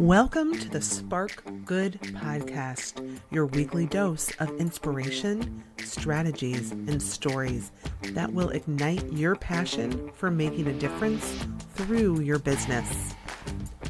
Welcome to the Spark Good podcast, your weekly dose of inspiration, strategies, and stories that will ignite your passion for making a difference through your business.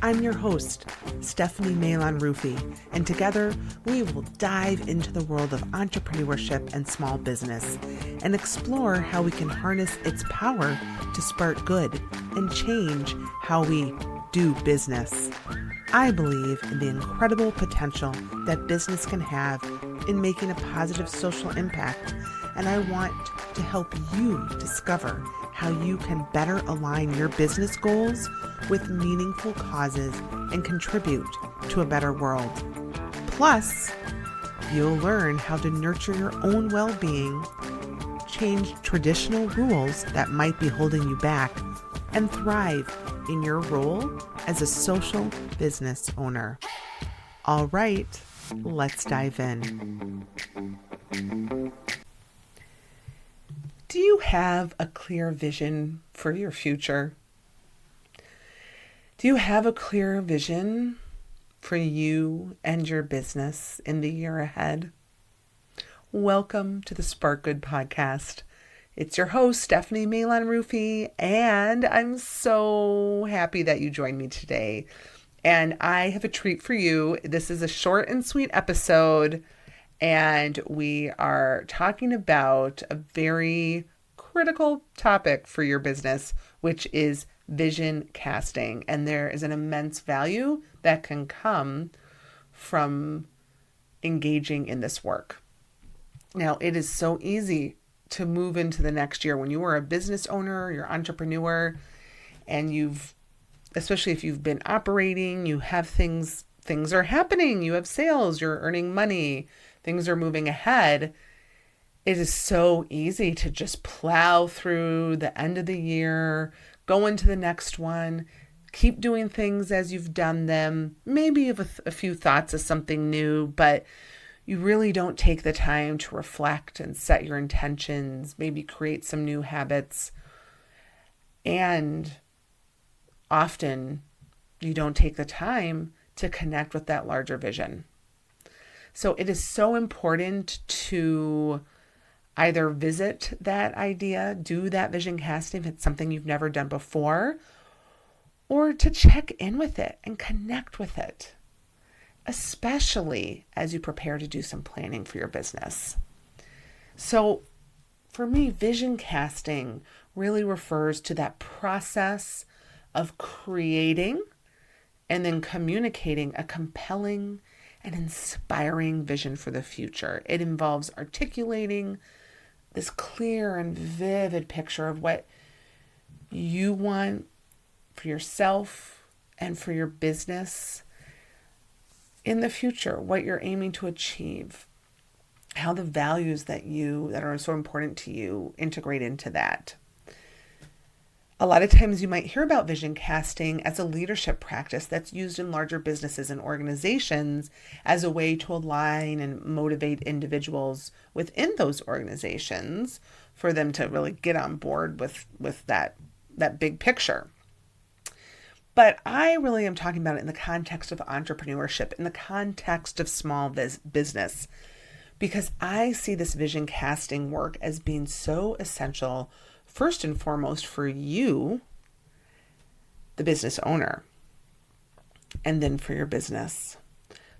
I'm your host, Stephanie Malon-Rufi, and together we will dive into the world of entrepreneurship and small business and explore how we can harness its power to spark good and change how we do business. I believe in the incredible potential that business can have in making a positive social impact, and I want to help you discover how you can better align your business goals with meaningful causes and contribute to a better world. Plus, you'll learn how to nurture your own well-being, change traditional rules that might be holding you back, and thrive in your role as a social business owner. All right, let's dive in. Do you have a clear vision for your future? Do you have a clear vision for you and your business in the year ahead? Welcome to the Spark Good podcast. It's your host, Stephanie Malon-Rufi, and I'm so happy that you joined me today. And I have a treat for you. This is a short and sweet episode, and we are talking about a very critical topic for your business, which is vision casting. And there is an immense value that can come from engaging in this work. Now, it is so easy to move into the next year when you are a business owner, you're an entrepreneur, and especially if you've been operating, you have things are happening, you have sales, you're earning money, things are moving ahead. It is so easy to just plow through the end of the year, go into the next one, keep doing things as you've done them. Maybe you have a few thoughts of something new, but you really don't take the time to reflect and set your intentions, maybe create some new habits. And often you don't take the time to connect with that larger vision. So it is so important to either visit that idea, do that vision casting if it's something you've never done before, or to check in with it and connect with it, especially as you prepare to do some planning for your business. So for me, vision casting really refers to that process of creating and then communicating a compelling and inspiring vision for the future. It involves articulating this clear and vivid picture of what you want for yourself and for your business in the future, what you're aiming to achieve, how the values that are so important to you integrate into that. A lot of times you might hear about vision casting as a leadership practice that's used in larger businesses and organizations as a way to align and motivate individuals within those organizations for them to really get on board with that big picture. But I really am talking about it in the context of entrepreneurship, in the context of small business, because I see this vision casting work as being so essential, first and foremost for you, the business owner, and then for your business.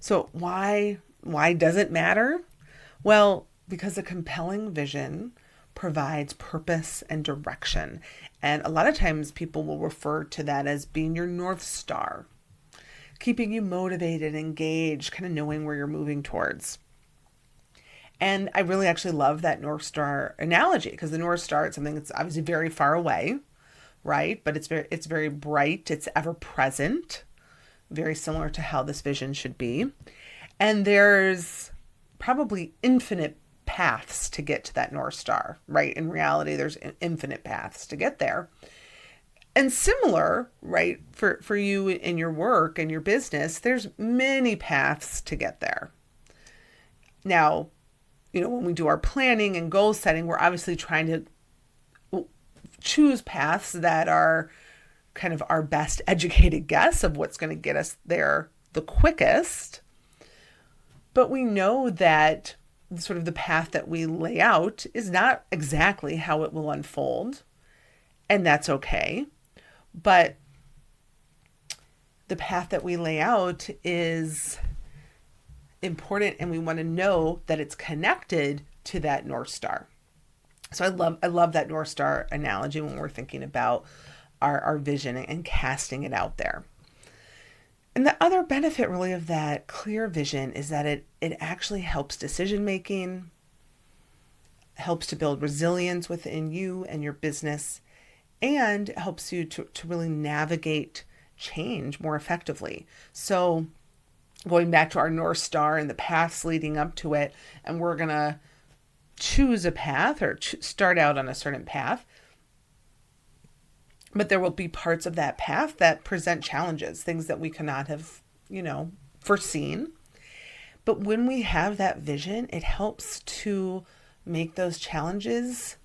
So why does it matter? Well, because a compelling vision provides purpose and direction. And a lot of times people will refer to that as being your North Star, keeping you motivated, engaged, kind of knowing where you're moving towards. And I really actually love that North Star analogy, because the North Star is something that's obviously very far away, right? But it's very bright, it's ever present, very similar to how this vision should be. And there's probably infinite paths to get to that North Star, right? In reality, there's infinite paths to get there. And similar, right, for you in your work and your business, there's many paths to get there. Now, when we do our planning and goal setting, we're obviously trying to choose paths that are kind of our best educated guess of what's going to get us there the quickest, but we know that sort of the path that we lay out is not exactly how it will unfold, and that's okay. But the path that we lay out is important, and we want to know that it's connected to that North Star. So I love that North Star analogy when we're thinking about our vision and casting it out there. And the other benefit really of that clear vision is that it actually helps decision making, helps to build resilience within you and your business, and helps you to really navigate change more effectively. So going back to our North Star and the paths leading up to it, and we're going to choose a path or start out on a certain path, but there will be parts of that path that present challenges, things that we cannot have, foreseen. But when we have that vision, it helps to make those challenges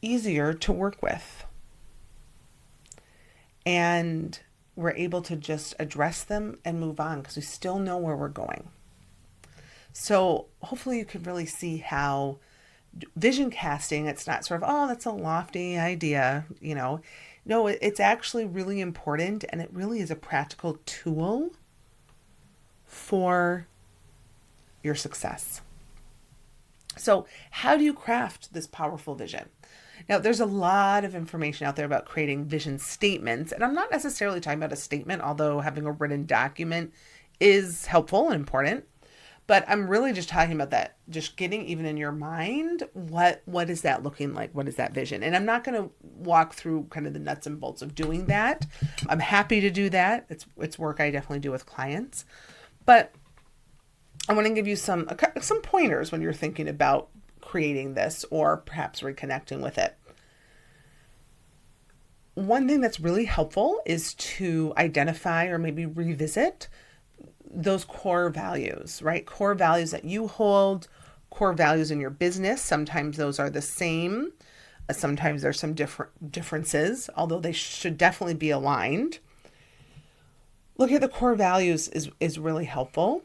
easier to work with. And we're able to just address them and move on because we still know where we're going. So hopefully you can really see how vision casting, it's not sort of, oh, that's a lofty idea, No, it's actually really important, and it really is a practical tool for your success. So how do you craft this powerful vision? Now, there's a lot of information out there about creating vision statements, and I'm not necessarily talking about a statement, although having a written document is helpful and important. But I'm really just talking about that, just getting even in your mind, what is that looking like? What is that vision? And I'm not going to walk through kind of the nuts and bolts of doing that. I'm happy to do that. It's work I definitely do with clients. But I want to give you some pointers when you're thinking about creating this or perhaps reconnecting with it. One thing that's really helpful is to identify or maybe revisit those core values, right? Core values that you hold, core values in your business. Sometimes those are the same. Sometimes there's some differences, although they should definitely be aligned. Looking at the core values is really helpful.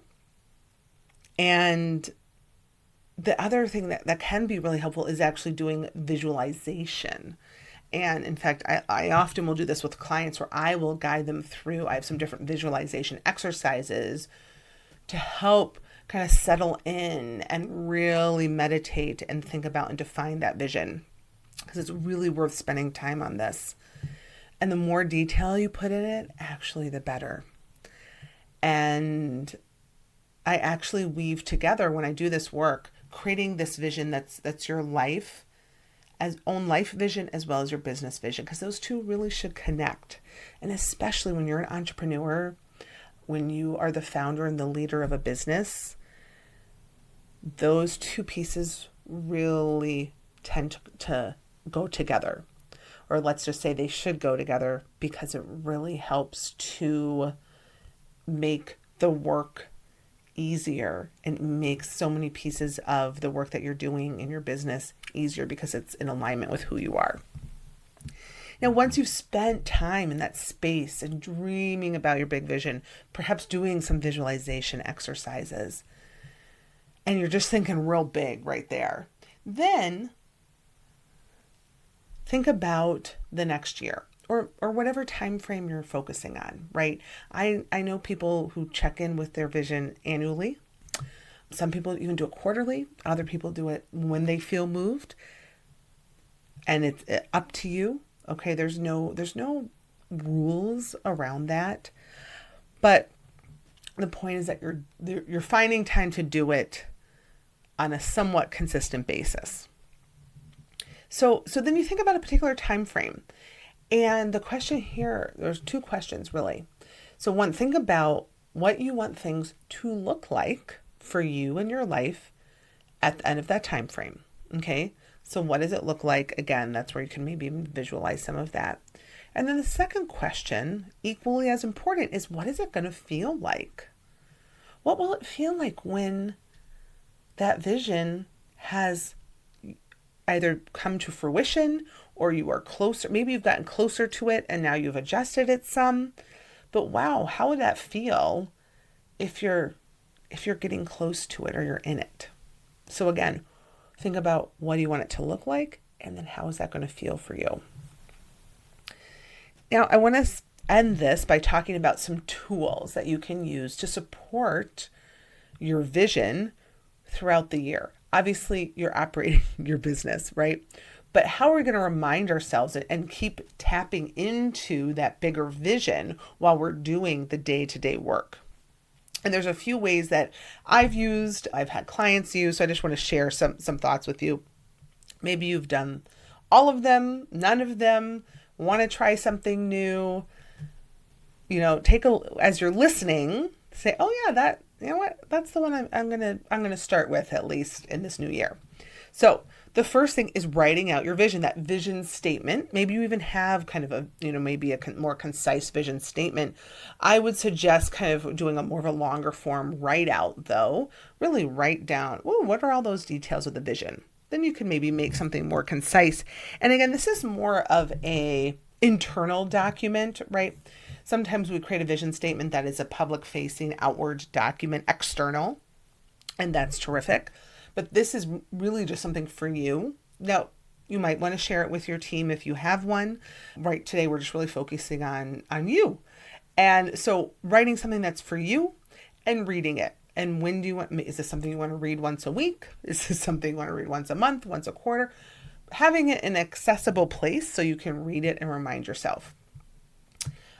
And the other thing that can be really helpful is actually doing visualization. And in fact, I often will do this with clients where I will guide them through. I have some different visualization exercises to help kind of settle in and really meditate and think about and define that vision, because it's really worth spending time on this. And the more detail you put in it, actually, the better. And I actually weave together, when I do this work, creating this vision that's your life, as own life vision as well as your business vision, because those two really should connect. And especially when you're an entrepreneur, when you are the founder and the leader of a business, those two pieces really tend to go together. Or let's just say they should go together, because it really helps to make the work easier and makes so many pieces of the work that you're doing in your business easier because it's in alignment with who you are. Now, once you've spent time in that space and dreaming about your big vision, perhaps doing some visualization exercises, and you're just thinking real big right there, then think about the next year. Or whatever time frame you're focusing on, right? I know people who check in with their vision annually. Some people even do it quarterly. Other people do it when they feel moved. And it's up to you. Okay, there's no rules around that. But the point is that you're finding time to do it on a somewhat consistent basis. So then you think about a particular time frame. And the question here, there's two questions really. So one, think about what you want things to look like for you in your life at the end of that time frame. Okay. So what does it look like? Again, that's where you can maybe visualize some of that. And then the second question, equally as important, is what is it going to feel like? What will it feel like when that vision has either come to fruition, or you are closer, maybe you've gotten closer to it and now you've adjusted it some, But wow, how would that feel if you're getting close to it or you're in it? So again, think about what do you want it to look like, and then how is that going to feel for you? Now, I want to end this by talking about some tools that you can use to support your vision throughout the year. Obviously, you're operating your business, right? But how are we going to remind ourselves and keep tapping into that bigger vision while we're doing the day-to-day work? And there's a few ways that I've had clients use, so I just want to share some thoughts with you. Maybe you've done all of them, none of them, want to try something new. As you're listening, say, oh yeah, that's the one I'm gonna start with, at least in this new year. So the first thing is writing out your vision, that vision statement. Maybe you even have kind of maybe a more concise vision statement. I would suggest kind of doing more of a longer form write out, though. Really write down, what are all those details of the vision? Then you can maybe make something more concise. And again, this is more of a internal document, right? Sometimes we create a vision statement that is a public-facing outward document, external, and that's terrific. But this is really just something for you. Now, you might want to share it with your team if you have one. Right today, we're just really focusing on you. And so writing something that's for you and reading it. And when do you want, is this something you want to read once a week? Is this something you want to read once a month, once a quarter? Having it in an accessible place so you can read it and remind yourself.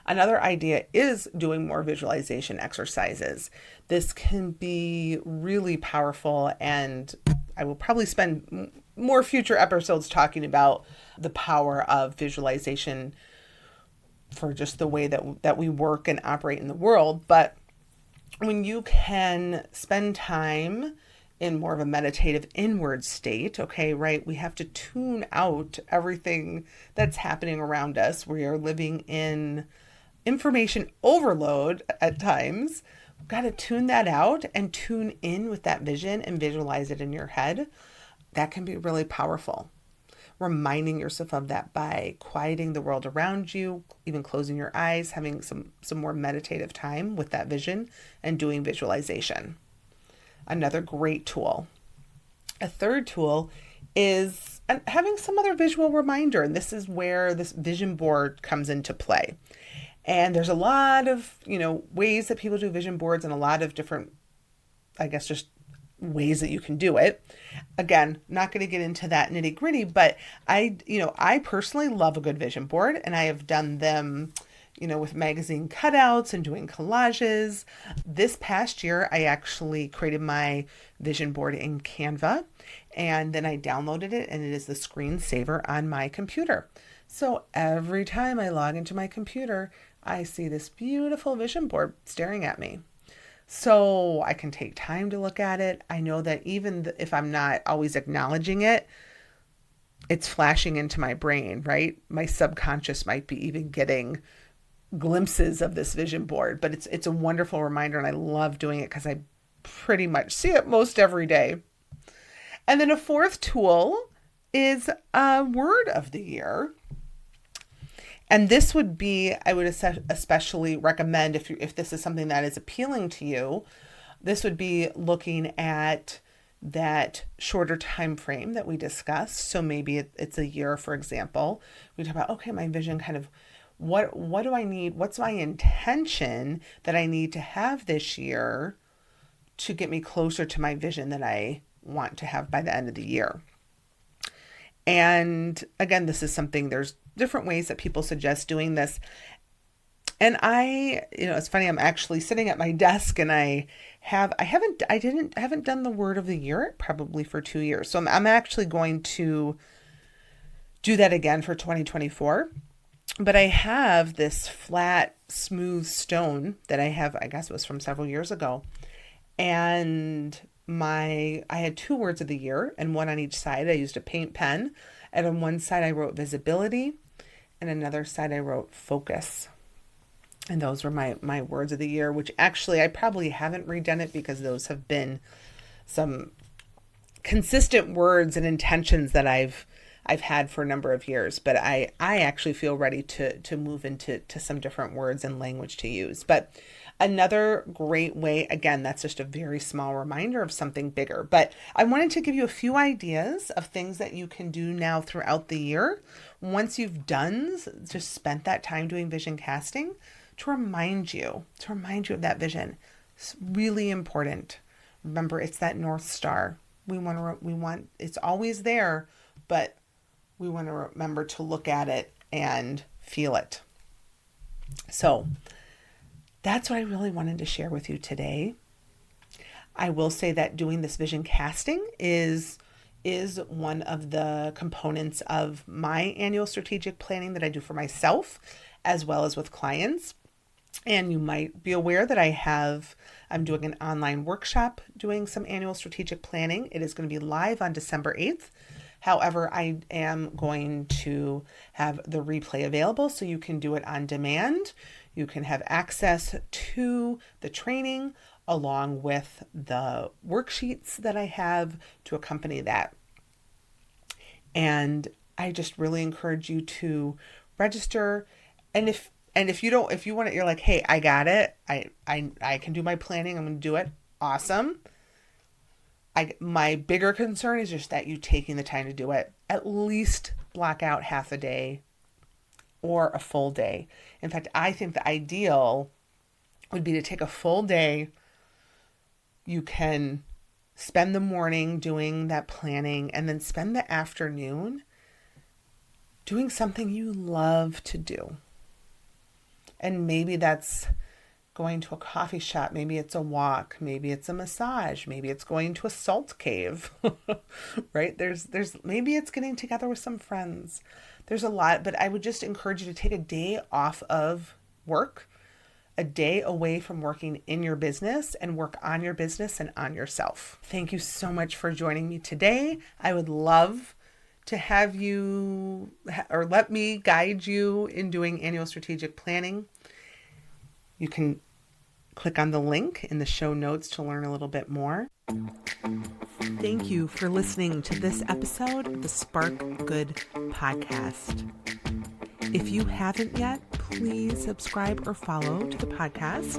Another idea is doing more visualization exercises. This can be really powerful, and I will probably spend more future episodes talking about the power of visualization for just the way that we work and operate in the world. But when you can spend time in more of a meditative inward state, okay, right? We have to tune out everything that's happening around us. We are living in information overload at times. We've got to tune that out and tune in with that vision and visualize it in your head. That can be really powerful. Reminding yourself of that by quieting the world around you, even closing your eyes, having some more meditative time with that vision and doing visualization. Another great tool. A third tool is having some other visual reminder. And this is where this vision board comes into play. And there's a lot of, ways that people do vision boards and a lot of different, just ways that you can do it. Again, not going to get into that nitty gritty, but I personally love a good vision board, and I have done them, with magazine cutouts and doing collages. This past year, I actually created my vision board in Canva, and then I downloaded it, and it is the screensaver on my computer. So every time I log into my computer, I see this beautiful vision board staring at me. So I can take time to look at it. I know that even if I'm not always acknowledging it, it's flashing into my brain, right? My subconscious might be even getting glimpses of this vision board, but it's a wonderful reminder, and I love doing it because I pretty much see it most every day. And then a fourth tool is a word of the year. And this would be, I would especially recommend if this is something that is appealing to you, this would be looking at that shorter time frame that we discussed. So maybe it's a year, for example. We talk about, okay, my vision kind of, what do I need? What's my intention that I need to have this year to get me closer to my vision that I want to have by the end of the year? And again, this is something, there's different ways that people suggest doing this. And it's funny, I'm actually sitting at my desk, and I haven't done the word of the year probably for 2 years. So I'm actually going to do that again for 2024. But I have this flat, smooth stone that I have, I guess it was from several years ago. And I had 2 words of the year, and one on each side. I used a paint pen, and on one side I wrote visibility, and another side I wrote focus. And those were my words of the year, which actually I probably haven't redone it because those have been some consistent words and intentions that I've I've had for a number of years, but I actually feel ready to move into some different words and language to use. But another great way, again, that's just a very small reminder of something bigger. But I wanted to give you a few ideas of things that you can do now throughout the year once you've just spent that time doing vision casting, to remind you of that vision. It's really important. Remember, it's that North Star. We want it's always there, but we want to remember to look at it and feel it. So that's what I really wanted to share with you today. I will say that doing this vision casting is one of the components of my annual strategic planning that I do for myself as well as with clients. And you might be aware that I'm doing an online workshop doing some annual strategic planning. It is going to be live on December 8th. However, I am going to have the replay available so you can do it on demand. You can have access to the training along with the worksheets that I have to accompany that. And I just really encourage you to register. And if you want it, you're like, hey, I got it. I can do my planning. I'm going to do it. Awesome. My bigger concern is just that you taking the time to do it. At least block out half a day or a full day. In fact, I think the ideal would be to take a full day. You can spend the morning doing that planning and then spend the afternoon doing something you love to do. And maybe that's going to a coffee shop. Maybe it's a walk. Maybe it's a massage. Maybe it's going to a salt cave, right? Maybe it's getting together with some friends. There's a lot, but I would just encourage you to take a day off of work, a day away from working in your business, and work on your business and on yourself. Thank you so much for joining me today. I would love to have you, or let me guide you in doing annual strategic planning. You can click on the link in the show notes to learn a little bit more. Thank you for listening to this episode of the Spark Good podcast. If you haven't yet, please subscribe or follow to the podcast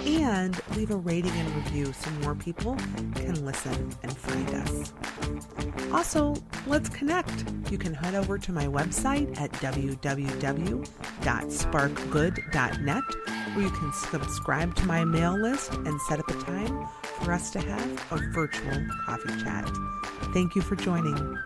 and leave a rating and review so more people can listen and find us. Also, let's connect. You can head over to my website at www.sparkgood.net, where you can subscribe to my mail list and set up a time for us to have a virtual coffee chat. Thank you for joining.